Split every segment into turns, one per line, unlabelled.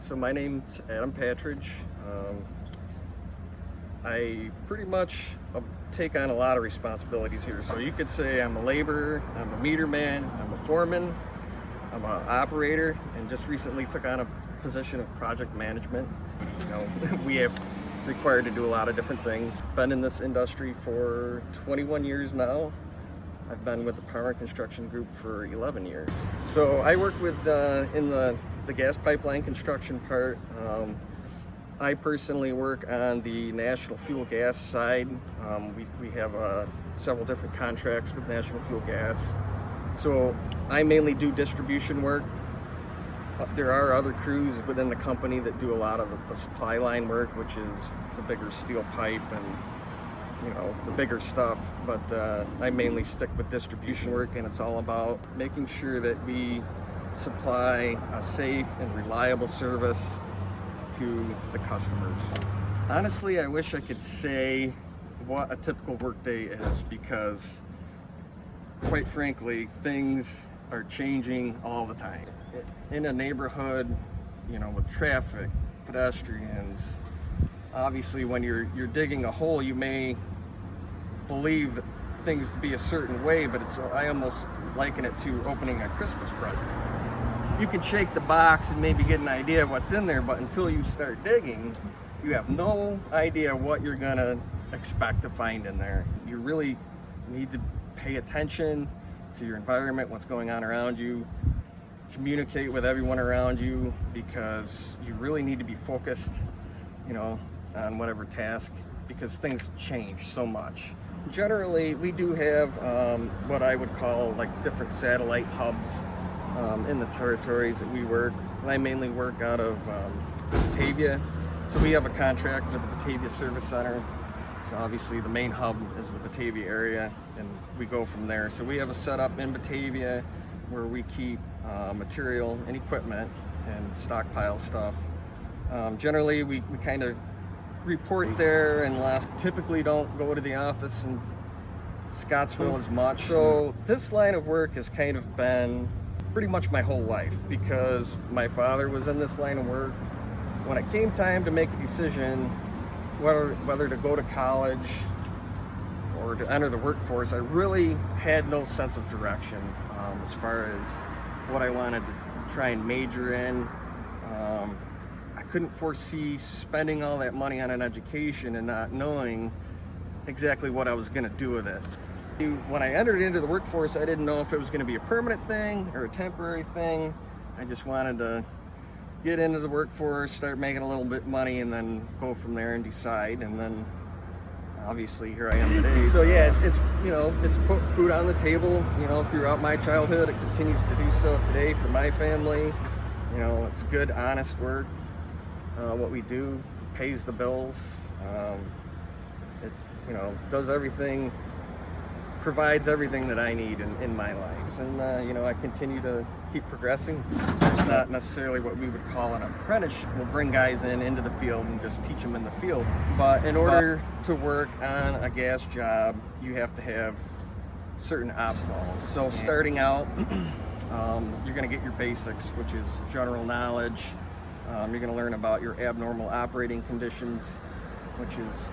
So my name's Adam Patridge. I pretty much take on a lot of responsibilities here. So you could say I'm a laborer, I'm a meter man, I'm a foreman, I'm an operator, and just recently took on a position of project management. We have required to do a lot of different things. Been in this industry for 21 years now. I've been with the Power and Construction Group for 11 years. So I work with in the gas pipeline construction part. I personally work on the national fuel gas side. We have several different contracts with National Fuel Gas. So I mainly do distribution work. There are other crews within the company that do a lot of the supply line work, which is the bigger steel pipe and the bigger stuff, but I mainly stick with distribution work, and it's all about making sure that we supply a safe and reliable service to the customers. Honestly, I wish I could say what a typical workday is, because quite frankly, things are changing all the time. In a neighborhood, with traffic, pedestrians, obviously when you're digging a hole, you may believe things to be a certain way, but I almost liken it to opening a Christmas present. You can shake the box and maybe get an idea of what's in there, but until you start digging, you have no idea what you're gonna expect to find in there. You really need to pay attention to your environment, what's going on around you, communicate with everyone around you, because you really need to be focused, on whatever task, because things change so much. Generally, we do have what I would call like different satellite hubs in the territories that we work. I mainly work out of Batavia, so we have a contract with the Batavia Service Center. So obviously the main hub is the Batavia area, and we go from there. So we have a setup in Batavia where we keep material and equipment and stockpile stuff. Generally, we kind of report there, and typically don't go to the office in Scottsville as much. So this line of work has kind of been pretty much my whole life, because my father was in this line of work. When it came time to make a decision whether to go to college or to enter the workforce, I really had no sense of direction as far as what I wanted to try and major in. I couldn't foresee spending all that money on an education and not knowing exactly what I was going to do with it. When I entered into the workforce, I didn't know if it was going to be a permanent thing or a temporary thing. I just wanted to get into the workforce, start making a little bit of money, and then go from there and decide. And then obviously here I am today. So yeah, it's put food on the table, throughout my childhood. It continues to do so today for my family. It's good, honest work. What we do pays the bills. It's does everything, provides everything that I need in my life. And I continue to keep progressing. It's not necessarily what we would call an apprenticeship. We'll bring guys into the field and just teach them in the field. But in order to work on a gas job, you have to have certain obstacles. So starting out, you're going to get your basics, which is general knowledge. You're going to learn about your abnormal operating conditions, which is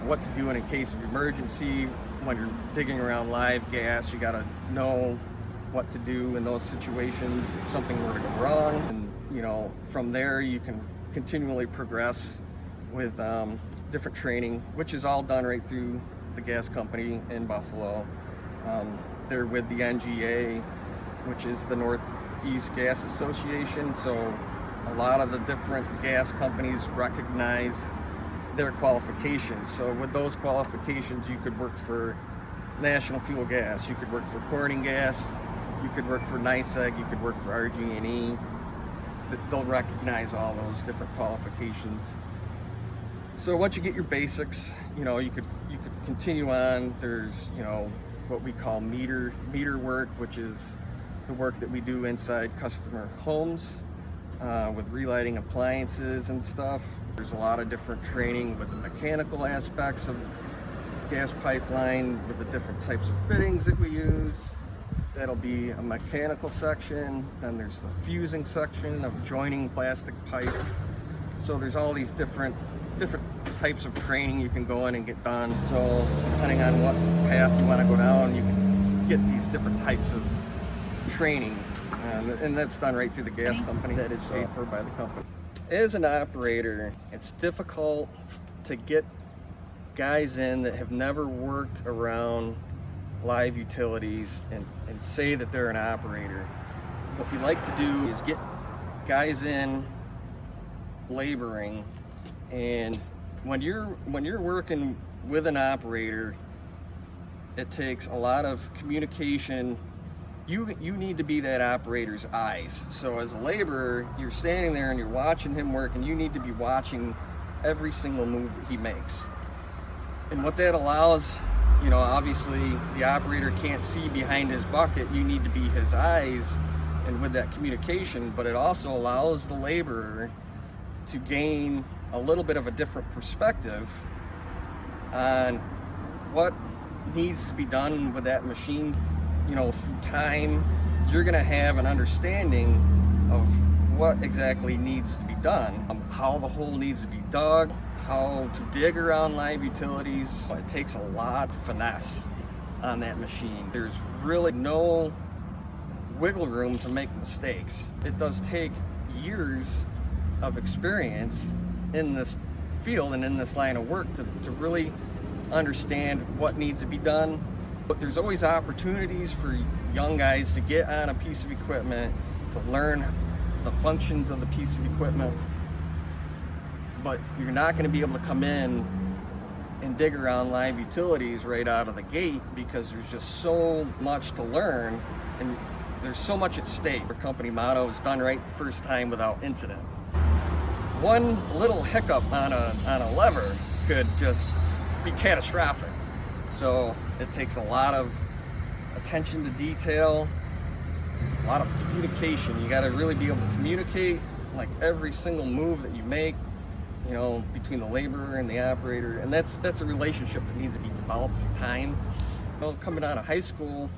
what to do in a case of emergency. When you're digging around live gas, you got to know what to do in those situations if something were to go wrong. And from there you can continually progress with different training, which is all done right through the gas company in Buffalo. They're with the NGA, which is the Northeast Gas Association. So a lot of the different gas companies recognize their qualifications. So with those qualifications, you could work for National Fuel Gas, you could work for Corning Gas, you could work for NYSEG, you could work for RG&E. They'll recognize all those different qualifications. So once you get your basics, you could continue on. There's what we call meter work, which is the work that we do inside customer homes with relighting appliances and stuff. There's a lot of different training with the mechanical aspects of gas pipeline, with the different types of fittings that we use. That'll be a mechanical section, then there's the fusing section of joining plastic pipe. So there's all these different types of training you can go in and get done. So depending on what path you want to go down, you can get these different types of training. And that's done right through the gas company. That is paid for by the company. As an operator, it's difficult to get guys in that have never worked around live utilities and say that they're an operator. What we like to do is get guys in laboring, and when you're working with an operator, it takes a lot of communication. You need to be that operator's eyes. So as a laborer, you're standing there and you're watching him work, and you need to be watching every single move that he makes. And what that allows, you know, obviously the operator can't see behind his bucket. You need to be his eyes and with that communication, but it also allows the laborer to gain a little bit of a different perspective on what needs to be done with that machine. You know, through time, you're gonna have an understanding of what exactly needs to be done, how the hole needs to be dug, how to dig around live utilities. It takes a lot of finesse on that machine. There's really no wiggle room to make mistakes. It does take years of experience in this field and in this line of work to really understand what needs to be done. But there's always opportunities for young guys to get on a piece of equipment, to learn the functions of the piece of equipment. But you're not going to be able to come in and dig around live utilities right out of the gate, because there's just so much to learn and there's so much at stake. Our company motto is done right the first time without incident. One little hiccup on a lever could just be catastrophic. So it takes a lot of attention to detail, a lot of communication. You got to really be able to communicate like every single move that you make, you know, between the laborer and the operator. And that's a relationship that needs to be developed through time. Well, coming out of high school,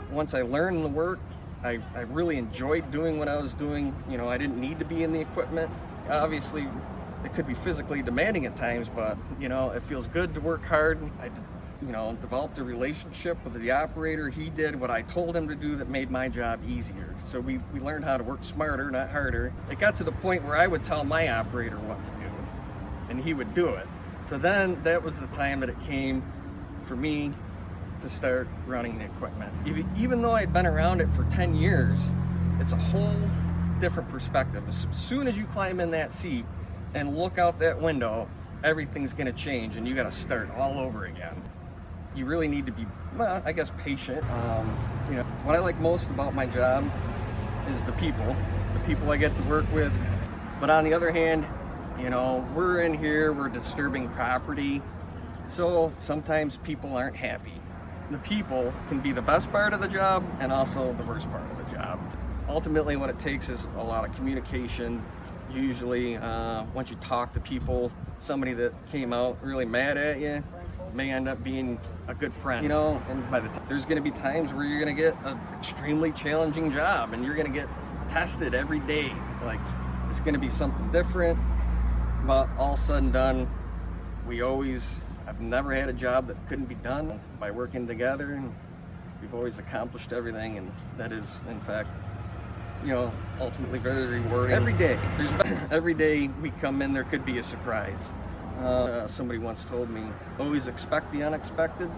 once I learned the work, I really enjoyed doing what I was doing. You know, I didn't need to be in the equipment. Obviously, it could be physically demanding at times, but, you know, it feels good to work hard. I, you know, developed a relationship with the operator. He did what I told him to do that made my job easier. So we learned how to work smarter, not harder. It got to the point where I would tell my operator what to do, and he would do it. So then that was the time that it came for me to start running the equipment. Even though I'd been around it for 10 years, it's a whole different perspective. As soon as you climb in that seat and look out that window, everything's gonna change and you gotta start all over again. You really need to be, well, I guess, patient. You know, what I like most about my job is the people I get to work with. But on the other hand, you know, we're in here, we're disturbing property. So sometimes people aren't happy. The people can be the best part of the job and also the worst part of the job. Ultimately, what it takes is a lot of communication. Usually, once you talk to people, somebody that came out really mad at you may end up being a good friend, you know. And by the time, there's going to be times where you're going to get an extremely challenging job and you're going to get tested every day. Like, it's going to be something different. But all said and done, I've never had a job that couldn't be done by working together, and we've always accomplished everything, and that is, in fact, you know, ultimately very rewarding. Every day we come in, there could be a surprise. Somebody once told me, always expect the unexpected.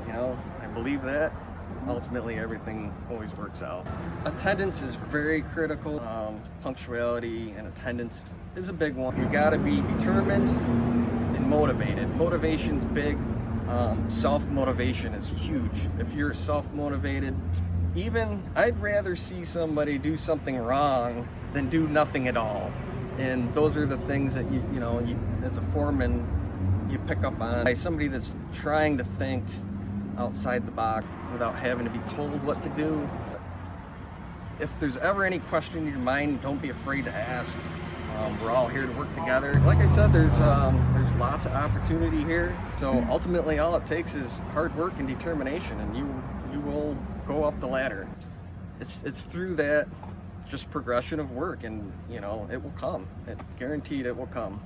You know, I believe that. Ultimately, everything always works out. Attendance is very critical. Punctuality and attendance is a big one. You gotta be determined and motivated. Motivation's big. Self-motivation is huge. If you're self-motivated, I'd rather see somebody do something wrong than do nothing at all. And those are the things that you as a foreman, you pick up on. By somebody that's trying to think outside the box without having to be told what to do. If there's ever any question in your mind, don't be afraid to ask. We're all here to work together. Like I said, there's lots of opportunity here. So ultimately, all it takes is hard work and determination, and you you will go up the ladder. It's through that just progression of work, and you know, it will come. Guaranteed it will come.